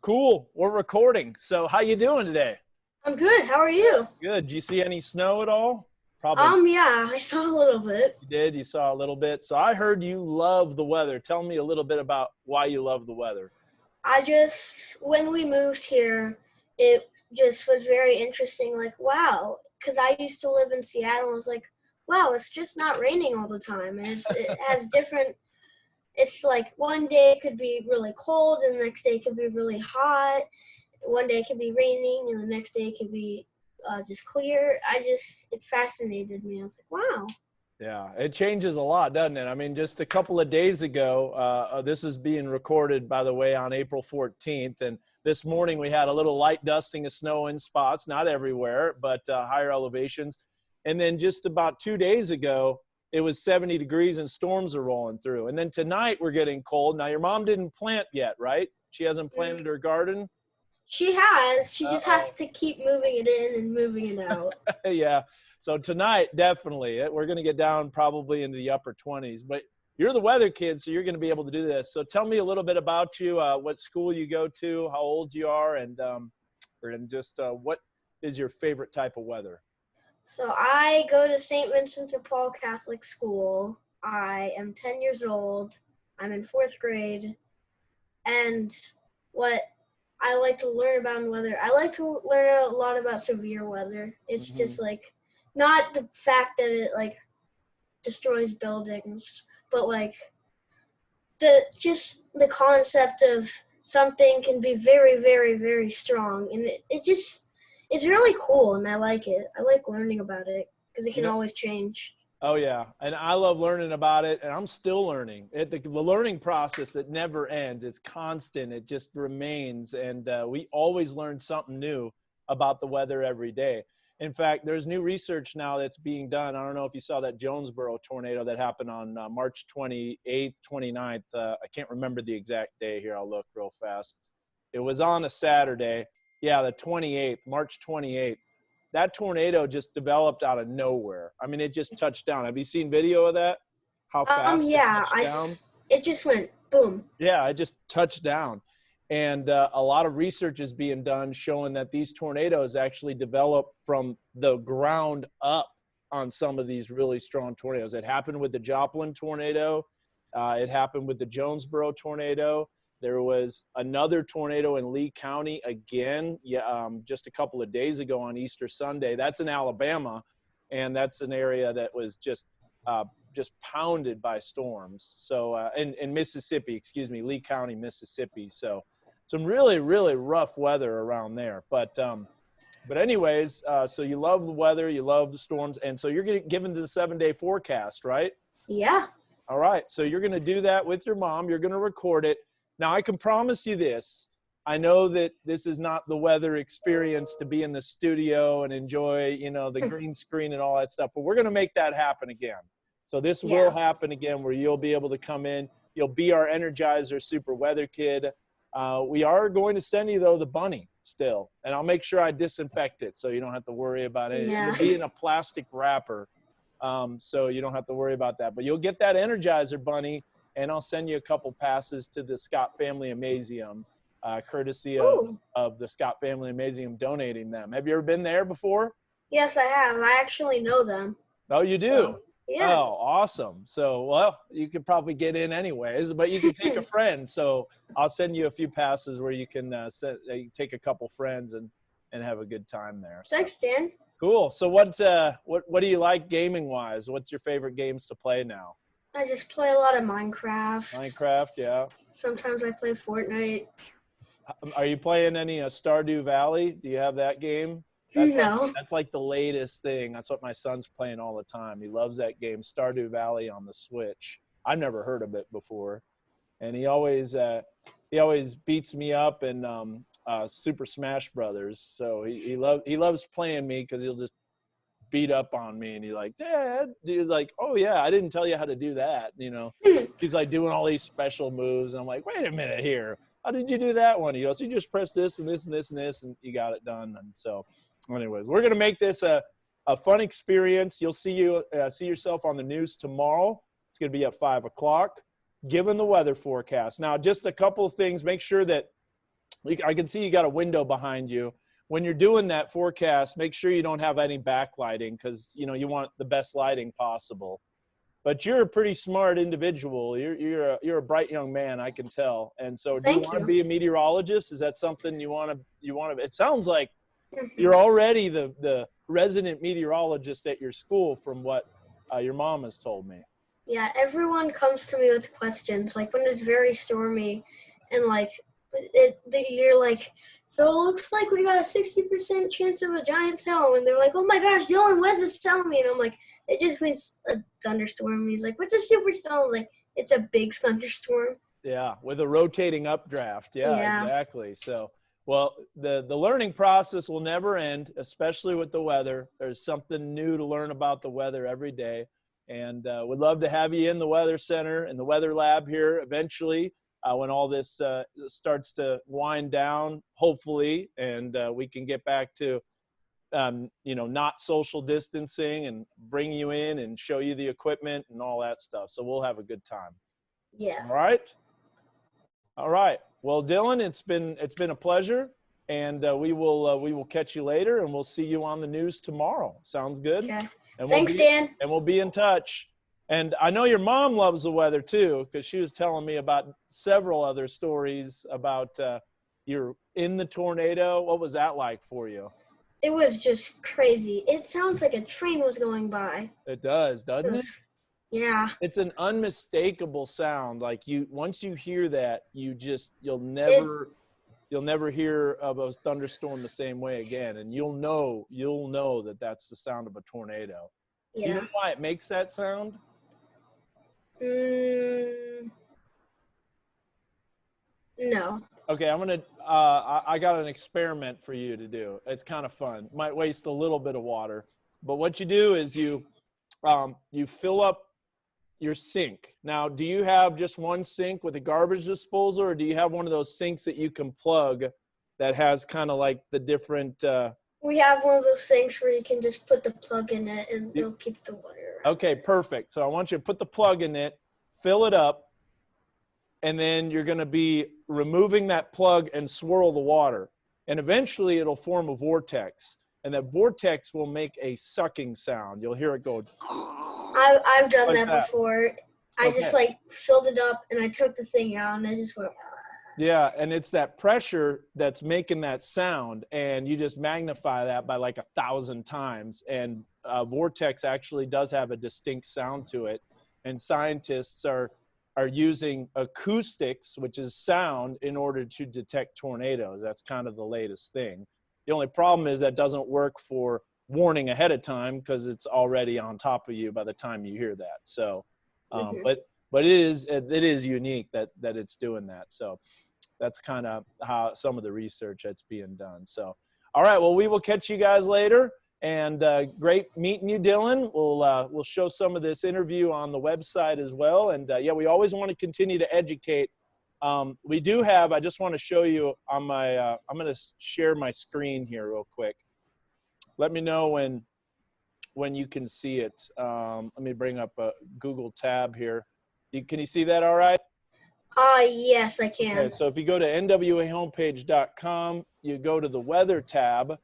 Cool. We're recording. So how you doing today? I'm good. How are you? Good. Did you see any snow at all? Probably Yeah, I saw a little bit. you did. You saw a little bit. So I heard you love the weather. Tell me a little bit about why you love the weather. When we moved here, it just was very interesting. Like, wow, because I used to live in Seattle. And I was like, wow, it's just not raining all the time. And it has different, it's like one day it could be really cold and the next day it could be really hot. One day it could be raining and the next day it could be just clear. It fascinated me. I was like, wow. Yeah, it changes a lot, doesn't it? I mean, just a couple of days ago, this is being recorded, by the way, on April 14th. And this morning we had a little light dusting of snow in spots, not everywhere, but higher elevations. And then just about 2 days ago, it was 70 degrees and storms are rolling through. And then tonight we're getting cold. Now, your mom didn't plant yet, right? She hasn't planted her garden? She has. She just Uh-oh. has to keep moving it in and moving it out. Yeah. So tonight, definitely, we're going to get down probably into the upper 20s. But you're the weather kid, so you're going to be able to do this. So tell me a little bit about you, what school you go to, how old you are, and just what is your favorite type of weather? So I go to St. Vincent de Paul Catholic School. I am 10 years old. I'm in 4th grade. And what I like to learn about in weather, I like to learn a lot about severe weather. It's just like, not the fact that it like destroys buildings, but like the concept of something can be very, very, very strong. And it's really cool, and I like it. I like learning about it because it can always change. Oh, yeah. And I love learning about it, and I'm still learning. The learning process, it never ends. It's constant. It just remains. And we always learn something new about the weather every day. In fact, there's new research now that's being done. I don't know if you saw that Jonesboro tornado that happened on March 28th, 29th. I can't remember the exact day here. I'll look real fast. It was on a Saturday. Yeah, the 28th, March 28th. That tornado just developed out of nowhere. I mean, it just touched down. Have you seen video of that? How fast it touched down? It just went boom. Yeah, it just touched down. And a lot of research is being done showing that these tornadoes actually develop from the ground up on some of these really strong tornadoes. It happened with the Joplin tornado. It happened with the Jonesboro tornado. There was another tornado in Lee County again, just a couple of days ago on Easter Sunday. That's in Alabama, and that's an area that was just pounded by storms. So in Mississippi, Lee County, Mississippi. So some really, really rough weather around there. But anyways, so you love the weather, you love the storms, and so you're getting given the 7-day forecast, right? Yeah. All right. So you're going to do that with your mom. You're going to record it. Now, I can promise you this. I know that this is not the weather experience to be in the studio and enjoy, the green screen and all that stuff, but we're going to make that happen again. So this will happen again where you'll be able to come in. You'll be our Energizer Super Weather Kid. We are going to send you, though, the bunny still, and I'll make sure I disinfect it so you don't have to worry about it. Yeah. It'll be in a plastic wrapper, so you don't have to worry about that. But you'll get that Energizer bunny, and I'll send you a couple passes to the Scott Family Amazeum, courtesy of the Scott Family Amazeum donating them. Have you ever been there before? Yes, I have. I actually know them. Oh, you do? So, yeah. Oh, awesome. So, well, you could probably get in anyways, but you can take a friend. So I'll send you a few passes where you can take a couple friends and have a good time there. So. Thanks, Dan. Cool. So what do you like gaming-wise? What's your favorite games to play now? I just play a lot of Minecraft. Minecraft, yeah. Sometimes I play Fortnite. Are you playing any Stardew Valley? Do you have that game? No. That's like the latest thing. That's what my son's playing all the time. He loves that game, Stardew Valley on the Switch. I've never heard of it before. And he always beats me up in Super Smash Brothers. So he loves playing me because he'll just beat up on me, and he's like, Dad, dude, like, oh yeah, I didn't tell you how to do that, He's like doing all these special moves, and I'm like, wait a minute here, how did you do that one? He goes, you just press this and this and this and this, and you got it done. And so anyways, we're gonna make this a fun experience. You'll see yourself on the news tomorrow. It's gonna be at 5 o'clock, given the weather forecast. Now, just a couple of things. Make sure that I can see you got a window behind you. When you're doing that forecast, make sure you don't have any backlighting, because you know you want the best lighting possible. But you're a pretty smart individual. You're a bright young man, I can tell. And so, do you Thank want to you. be a meteorologist? Is that something you want to? It sounds like Mhm. you're already the resident meteorologist at your school, from what your mom has told me. Yeah, everyone comes to me with questions, like when it's very stormy, and like you're like, so it looks like we got a 60% chance of a giant storm, and they're like, oh my gosh, Dylan, what does this tell me? And I'm like, it just means a thunderstorm. And he's like, what's a superstorm? I'm like, it's a big thunderstorm. Yeah, with a rotating updraft. Yeah, Yeah. exactly. So, well, the learning process will never end, especially with the weather. There's something new to learn about the weather every day. And we'd love to have you in the Weather Center and the Weather Lab here eventually, when all this starts to wind down, hopefully, and we can get back to, not social distancing, and bring you in and show you the equipment and all that stuff. So we'll have a good time. Yeah. All right. All right. Well, Dylan, it's been a pleasure, and we will catch you later, and we'll see you on the news tomorrow. Sounds good? Okay. And Thanks, Dan. And we'll be in touch. And I know your mom loves the weather too, because she was telling me about several other stories about you're in the tornado. What was that like for you? It was just crazy. It sounds like a train was going by. It does, doesn't it? Yeah. It's an unmistakable sound. Like once you hear that, you'll never hear of a thunderstorm the same way again, and you'll know that that's the sound of a tornado. Yeah. You know why it makes that sound? No. Okay, I got an experiment for you to do. It's kind of fun. Might waste a little bit of water, but what you do is you fill up your sink. Now, do you have just one sink with a garbage disposal, or do you have one of those sinks that you can plug that has kind of like the different We have one of those sinks where you can just put the plug in it and it'll keep the water. Okay, perfect. So I want you to put the plug in it, fill it up, and then you're going to be removing that plug and swirl the water. And eventually it'll form a vortex, and that vortex will make a sucking sound. You'll hear it go. I've done Like that before. I just like filled it up and I took the thing out and I just went. Yeah, and it's that pressure that's making that sound, and you just magnify that by like 1,000 times. And vortex actually does have a distinct sound to it. And scientists are using acoustics, which is sound, in order to detect tornadoes. That's kind of the latest thing. The only problem is that doesn't work for warning ahead of time, because it's already on top of you by the time you hear that. So, but it is unique that it's doing that. So that's kind of how some of the research that's being done. So, all right, well, we will catch you guys later. And great meeting you, Dylan. We'll show some of this interview on the website as well. And yeah, we always want to continue to educate. We do have, I just want to show you on my, I'm going to share my screen here real quick. Let me know when you can see it. Let me bring up a Google tab here. Can you see that all right? Yes, I can. Okay, so if you go to nwahomepage.com, you go to the weather tab,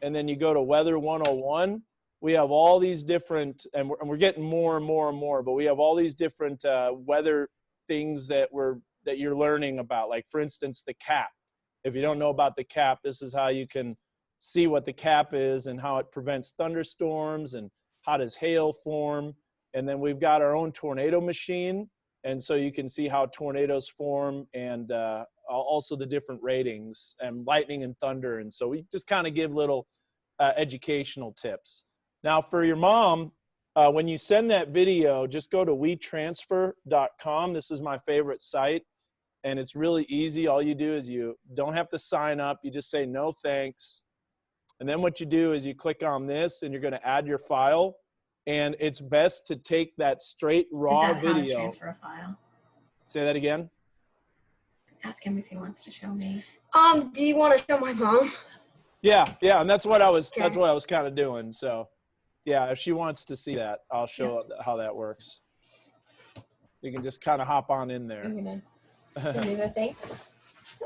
and then you go to Weather 101. We have all these different, and we're getting more and more and more, but we have all these different weather things that you're learning about. Like, for instance, the cap. If you don't know about the cap, this is how you can see what the cap is and how it prevents thunderstorms and how does hail form. And then we've got our own tornado machine. And so you can see how tornadoes form, and also the different ratings, and lightning and thunder. And so we just kind of give little educational tips. Now, for your mom, when you send that video, just go to wetransfer.com. This is my favorite site, and it's really easy. All you do is you don't have to sign up. You just say no thanks. And then what you do is you click on this, and you're going to add your file. And it's best to take that straight raw video. How to transfer a file? Say that again. Ask him if he wants to show me. Do you want to show my mom? Yeah, and that's what I was kind of doing. So, yeah, if she wants to see that, I'll show how that works. You can just kind of hop on in there. I'm gonna do the thing.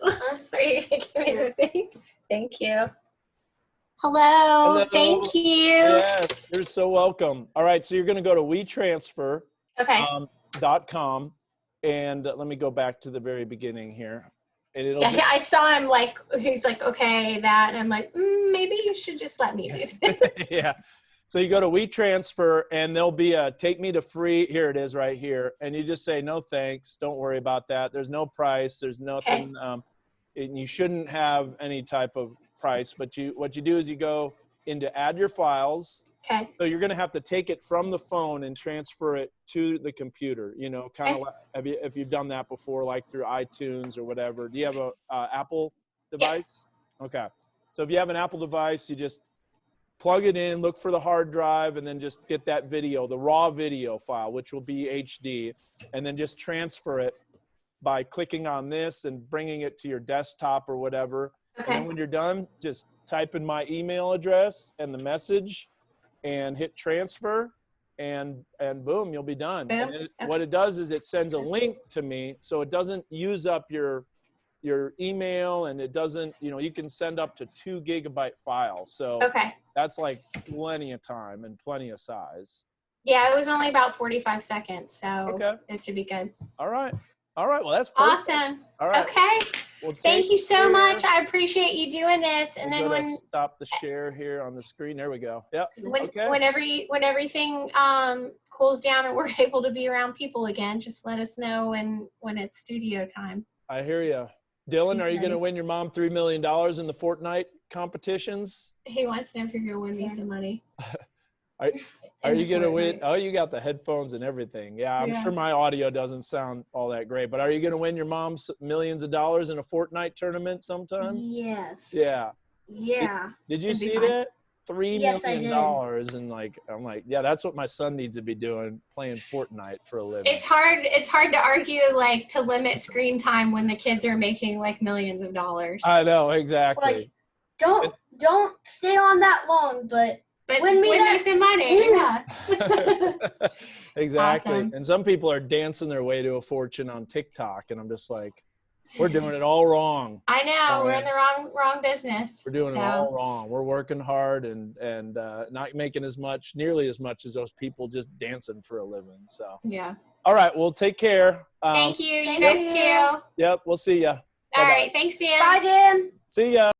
Are you gonna give me the thing? Thank you. Hello. Hello. Thank you. Yes, you're so welcome. All right, so you're going to go to WeTransfer.com, Okay. and let me go back to the very beginning here. And it'll Yeah, I saw him like, he's like, okay, that. And I'm like, maybe you should just let me do this. yeah. So you go to WeTransfer, and there'll be a take me to free. Here it is right here. And you just say, no, thanks. Don't worry about that. There's no price. There's nothing. And you shouldn't have any type of price. But what you do is you go into add your files. Okay. So you're going to have to take it from the phone and transfer it to the computer, kind of like, if you've done that before, like through iTunes or whatever. Do you have a Apple device? Yeah. Okay. So if you have an Apple device, you just plug it in, look for the hard drive, and then just get that video, the raw video file, which will be HD, and then just transfer it by clicking on this and bringing it to your desktop or whatever. Okay. And then when you're done, just type in my email address and the message and hit transfer, and boom, you'll be done. Boom. And what it does is it sends a link to me, so it doesn't use up your email, and it doesn't, you can send up to 2 gigabyte files. So that's like plenty of time and plenty of size. Yeah, it was only about 45 seconds, so it should be good. All right. Well, that's perfect. Awesome. All right. Okay. Well, thank you so much. I appreciate you doing this. And then when stop the share here on the screen, there we go. Yep. When everything cools down and we're able to be around people again, just let us know when it's studio time. I hear you. Dylan, are you going to win your mom $3 million in the Fortnite competitions? He wants to know if you're going to win me some money. Are you going to win? Oh, you got the headphones and everything. Yeah, I'm sure my audio doesn't sound all that great, but are you going to win your mom's millions of dollars in a Fortnite tournament sometime? Yes. Yeah. Yeah. Did you see that? $3 Yes, million, and I'm like, yeah, that's what my son needs to be doing, playing Fortnite for a living. It's hard to argue to limit screen time when the kids are making like millions of dollars. I know, exactly. Like, don't stay on that long, but win me some money. Yeah. Exactly. Awesome. And some people are dancing their way to a fortune on TikTok, and I'm just like, we're doing it all wrong. I know. We're in the wrong business. We're doing it all wrong. We're working hard and not making nearly as much as those people just dancing for a living. So yeah. All right. Well, take care. Thank you. You guys too. Yep. We'll see ya. All right. Thanks, Dan. Bye, Dan. See ya.